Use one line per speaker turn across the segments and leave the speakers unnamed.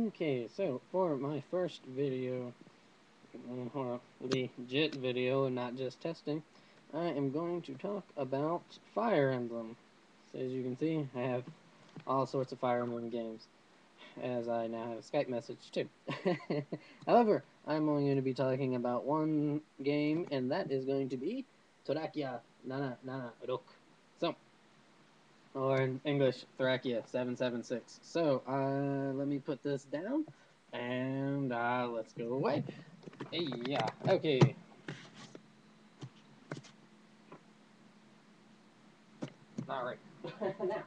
Okay, so for my first video, legit video and not just testing, I am going to talk about Fire Emblem. So as you can see, I have all sorts of Fire Emblem games, as I now have a Skype message too. However, I'm only going to be talking about one game, and that is going to be Thracia Nana Nana Rok. So, or in English, Thracia 776. So, let me put this down, and let's go away. Hey, yeah, okay. Alright. Now,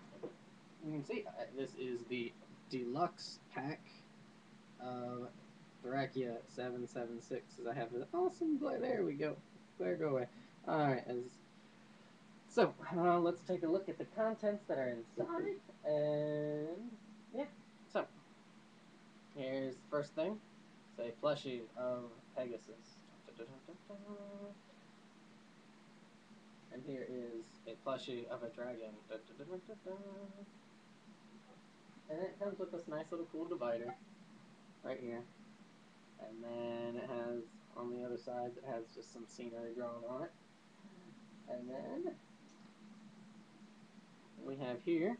you can see this is the deluxe pack of Thracia 776. As I have an awesome glare. There we go. Glare, go away. Alright, so let's take a look at the contents that are inside. And yeah, so here's the first thing. It's a plushie of Pegasus. And here is a plushie of a dragon. And it comes with this nice little cool divider right here. And then it has, on the other side, it has just some scenery drawn on it. And then we have here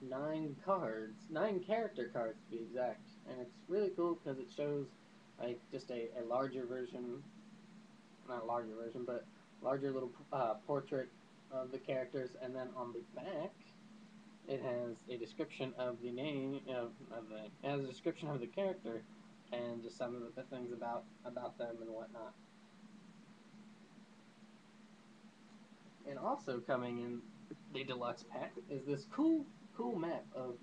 9 cards, 9 character cards to be exact. And it's really cool because it shows like just a larger version, not a larger version, but larger little portrait of the characters. And then on the back, it has a description of the name it has a description of the character and just some of the things about them and whatnot. And also coming in the deluxe pack is this cool map of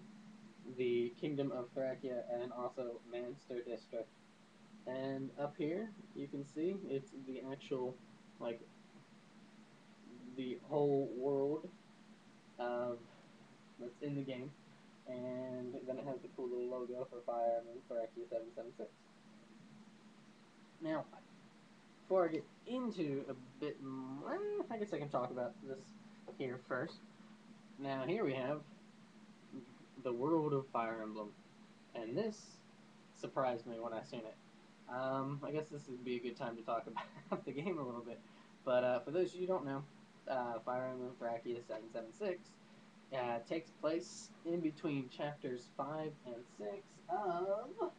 the Kingdom of Thracia and also Manster District. And up here you can see it's the actual like the whole world of that's in the game. And then it has the cool little logo for Fire Emblem Thracia 776. Now, before I get into a bit more, I guess I can talk about this here first. Now, here we have the world of Fire Emblem, and this surprised me when I seen it. I guess this would be a good time to talk about the game a little bit. But for those of you who don't know, Fire Emblem Thracia 776 takes place in between chapters 5 and 6 of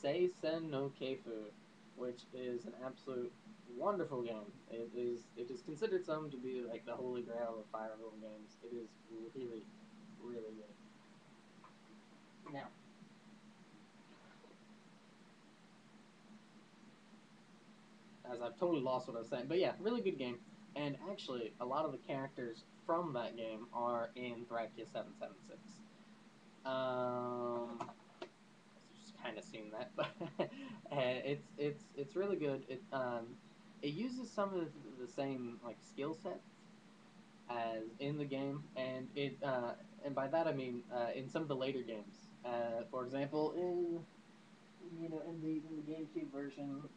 Seisen no Keifu, which is an absolute wonderful game. It is considered some to be like the holy grail of Fire Emblem games. It is really, really good. Now, as I've totally lost what I was saying, but yeah, really good game. And actually, a lot of the characters from that game are in Thracia 776. Just kind of seen that, but it's really good. It uses some of the same like skill sets as in the game, and by that I mean in some of the later games. For example, in the GameCube version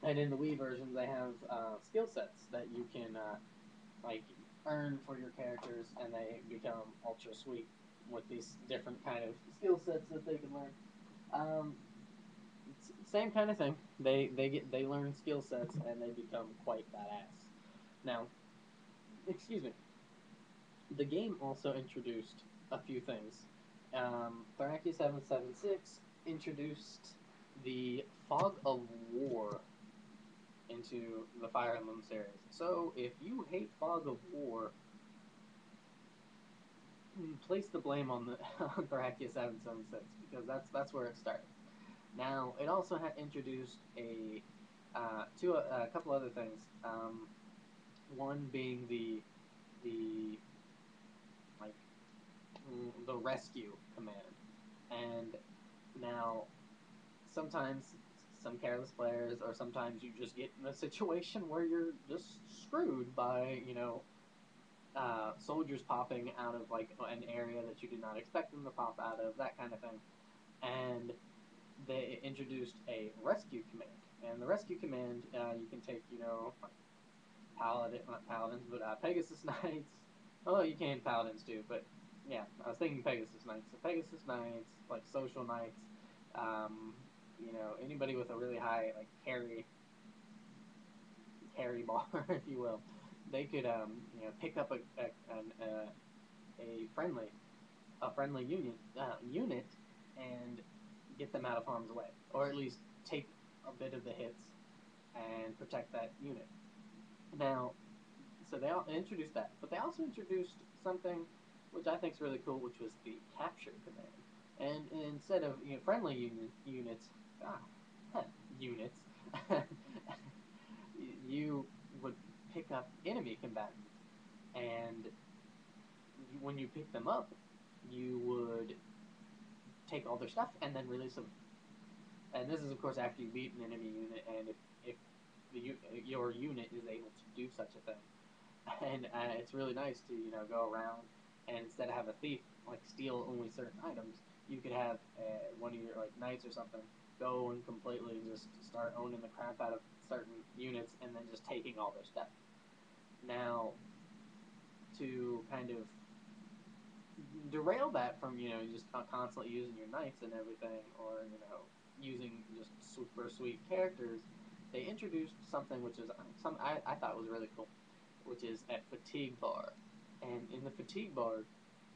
and in the Wii version, they have skill sets that you can like earn for your characters, and they become ultra sweet with these different kind of skill sets that they can learn. Um, Same kind of thing. They learn skill sets and they become quite badass. Now, excuse me. The game also introduced a few things. Thracia 776 introduced the Fog of War into the Fire Emblem series. So if you hate Fog of War, place the blame on the on Thracia 776 because that's where it started. Now it also had introduced a couple other things. One being the like the rescue command, and now sometimes some careless players, or sometimes you just get in a situation where you're just screwed by soldiers popping out of like an area that you did not expect them to pop out of, that kind of thing, and they introduced a rescue command. And the rescue command, you can take, like not paladins, but Pegasus Knights. Oh, you can paladins too, but Yeah, I was thinking Pegasus Knights. So Pegasus Knights, like social knights, um, anybody with a really high like carry bar, if you will, they could pick up a friendly unit and get them out of harm's way, or at least take a bit of the hits and protect that unit. Now, so they all introduced that, but they also introduced something which I think is really cool, which was the capture command. And instead of friendly units, ah, units, you would pick up enemy combatants, and when you pick them up, you would take all their stuff and then release them. And this is, of course, after you beat an enemy unit, and if your unit is able to do such a thing. And it's really nice to go around and instead of have a thief like steal only certain items, you could have one of your like knights or something go and completely just start owning the crap out of certain units and then just taking all their stuff. Now, to kind of derail that from just constantly using your knights and everything, or using just super sweet characters, they introduced something which is I thought was really cool, which is a fatigue bar. And in the fatigue bar,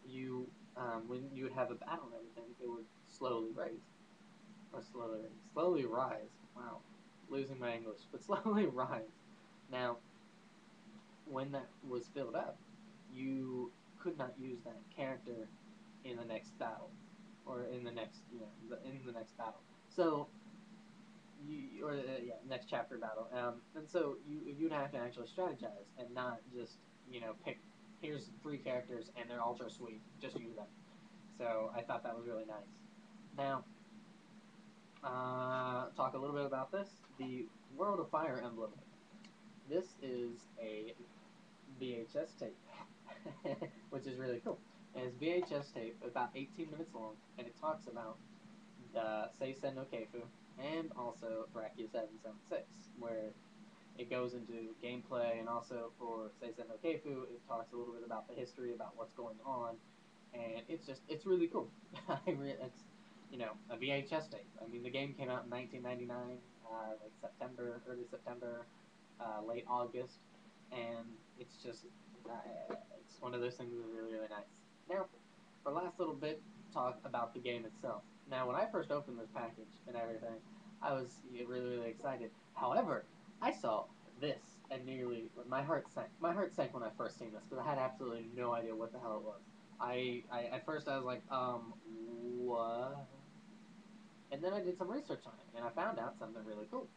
you when you would have a battle and everything, it would slowly raise or slowly rise. Wow, losing my English, but slowly rise. Now, when that was filled up, you could not use that character in the next battle, or in the next in the next battle. So next chapter battle. And so you'd have to actually strategize and not just pick. Here's three characters and they're ultra sweet. Just use them. So I thought that was really nice. Now, talk a little bit about this. The World of Fire Emblem. This is a VHS tape, which is really cool. And it's VHS tape, about 18 minutes long, and it talks about the Seisen no Keifu and also Thracia 776, where it goes into gameplay, and also for Seisen no Keifu, it talks a little bit about the history, about what's going on, and it's really cool. It's a VHS tape. I mean, the game came out in 1999, like September, early September, late August, and it's just it's one of those things that's really really nice. Now, for last little bit, talk about the game itself. Now, when I first opened this package and everything, I was really really excited. However, I saw this and nearly my heart sank. My heart sank when I first seen this because I had absolutely no idea what the hell it was. I at first I was like, what? And then I did some research on it, and I found out something really cool.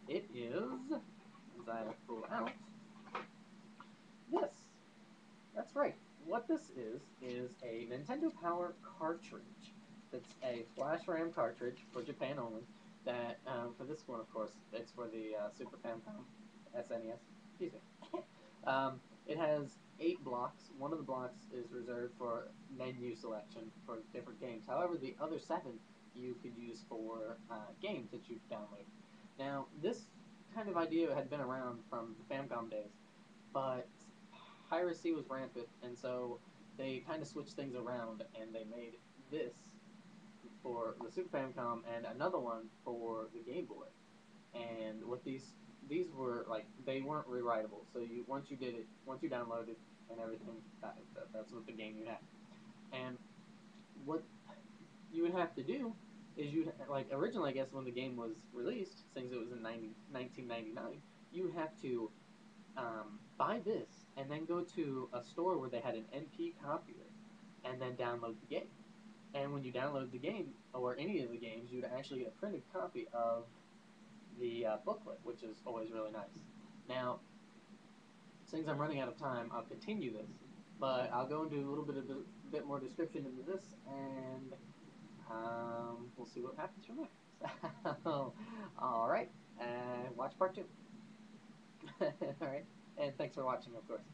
It is, as I pull out, this. That's right. What this is a Nintendo Power cartridge. It's a flash RAM cartridge for Japan only. That for this one, of course, it's for the Super Famicom, SNES. Excuse me. It has 8 blocks. One of the blocks is reserved for menu selection for different games. However, the other 7 you could use for games that you've downloaded. Now, this kind of idea had been around from the Famicom days, but piracy was rampant, and so they kind of switched things around, and they made this for the Super Famicom and another one for the Game Boy. And what these were like, they weren't rewritable. So once you did it, once you downloaded and everything, that's what the game you had. And what you would have to do is you like originally, I guess, when the game was released, since it was in 1999, you would have to buy this and then go to a store where they had an MP copier and then download the game. And when you download the game or any of the games, you'd actually get a printed copy of the booklet, which is always really nice. Now, since I'm running out of time, I'll continue this, but I'll go into a little bit more description into this, and we'll see what happens from there. So, all right, and watch part 2. All right, and thanks for watching, of course.